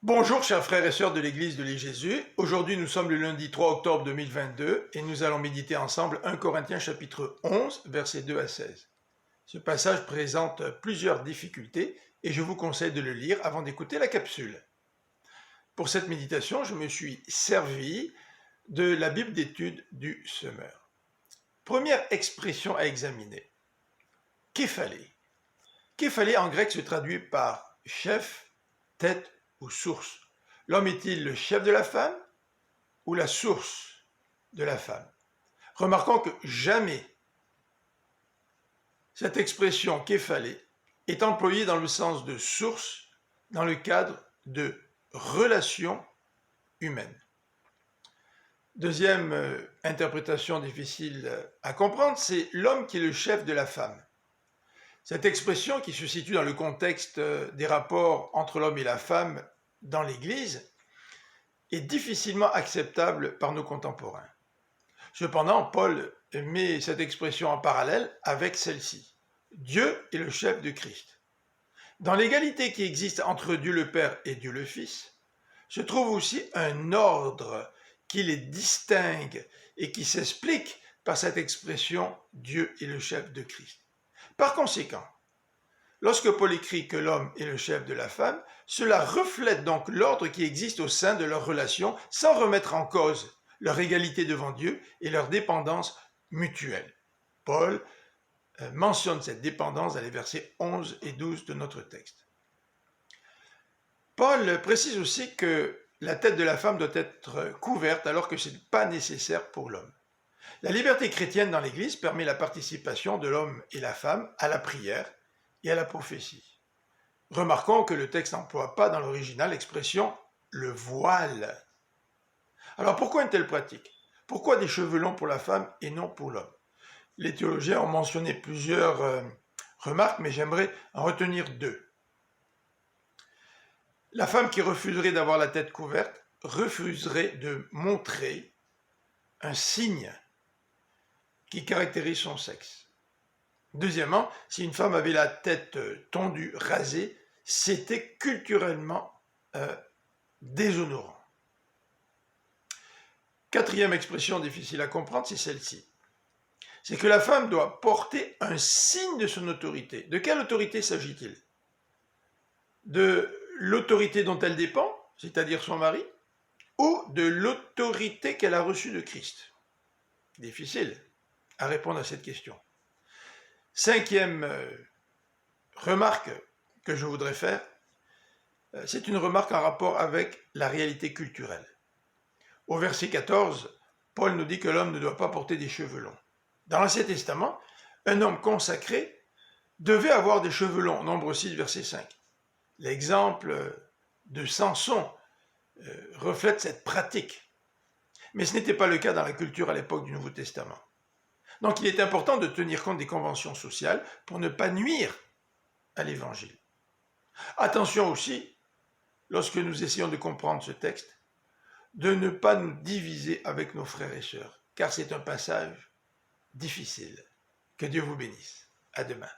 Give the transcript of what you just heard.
Bonjour chers frères et sœurs de l'église de l'Est-Jésus. Aujourd'hui nous sommes le lundi 3 octobre 2022 et nous allons méditer ensemble 1 Corinthiens chapitre 11 versets 2 à 16. Ce passage présente plusieurs difficultés et je vous conseille de le lire avant d'écouter la capsule. Pour cette méditation, je me suis servi de la Bible d'études du Semeur. Première expression à examiner. Képhalé. Képhalé en grec se traduit par chef, tête ou source. L'homme est-il le chef de la femme ou la source de la femme? Remarquons que jamais cette expression képhalé est employée dans le sens de source dans le cadre de relations humaines. Deuxième interprétation difficile à comprendre, c'est l'homme qui est le chef de la femme. Cette expression, qui se situe dans le contexte des rapports entre l'homme et la femme dans l'Église, est difficilement acceptable par nos contemporains. Cependant, Paul met cette expression en parallèle avec celle-ci. Dieu est le chef de Christ. Dans l'égalité qui existe entre Dieu le Père et Dieu le Fils, se trouve aussi un ordre qui les distingue et qui s'explique par cette expression « Dieu est le chef de Christ ». Par conséquent, lorsque Paul écrit que l'homme est le chef de la femme, cela reflète donc l'ordre qui existe au sein de leur relation sans remettre en cause leur égalité devant Dieu et leur dépendance mutuelle. Paul mentionne cette dépendance dans les versets 11 et 12 de notre texte. Paul précise aussi que la tête de la femme doit être couverte alors que ce n'est pas nécessaire pour l'homme. La liberté chrétienne dans l'Église permet la participation de l'homme et la femme à la prière et à la prophétie. Remarquons que le texte n'emploie pas dans l'original l'expression « le voile ». Alors pourquoi une telle pratique? Pourquoi des cheveux longs pour la femme et non pour l'homme? Les théologiens ont mentionné plusieurs remarques, mais j'aimerais en retenir deux. La femme qui refuserait d'avoir la tête couverte refuserait de montrer un signe qui caractérise son sexe. Deuxièmement, si une femme avait la tête tondue, rasée, c'était culturellement déshonorant. Quatrième expression difficile à comprendre, c'est celle-ci. C'est que la femme doit porter un signe de son autorité. De quelle autorité s'agit-il? De l'autorité dont elle dépend, c'est-à-dire son mari, ou de l'autorité qu'elle a reçue de Christ? Difficile à répondre à cette question. Cinquième remarque que je voudrais faire, c'est une remarque en rapport avec la réalité culturelle. Au verset 14, Paul nous dit que l'homme ne doit pas porter des cheveux longs. Dans l'Ancien Testament, un homme consacré devait avoir des cheveux longs, Nombre 6, verset 5. L'exemple de Samson reflète cette pratique. Mais ce n'était pas le cas dans la culture à l'époque du Nouveau Testament. Donc il est important de tenir compte des conventions sociales pour ne pas nuire à l'Évangile. Attention aussi, lorsque nous essayons de comprendre ce texte, de ne pas nous diviser avec nos frères et sœurs, car c'est un passage difficile. Que Dieu vous bénisse. À demain.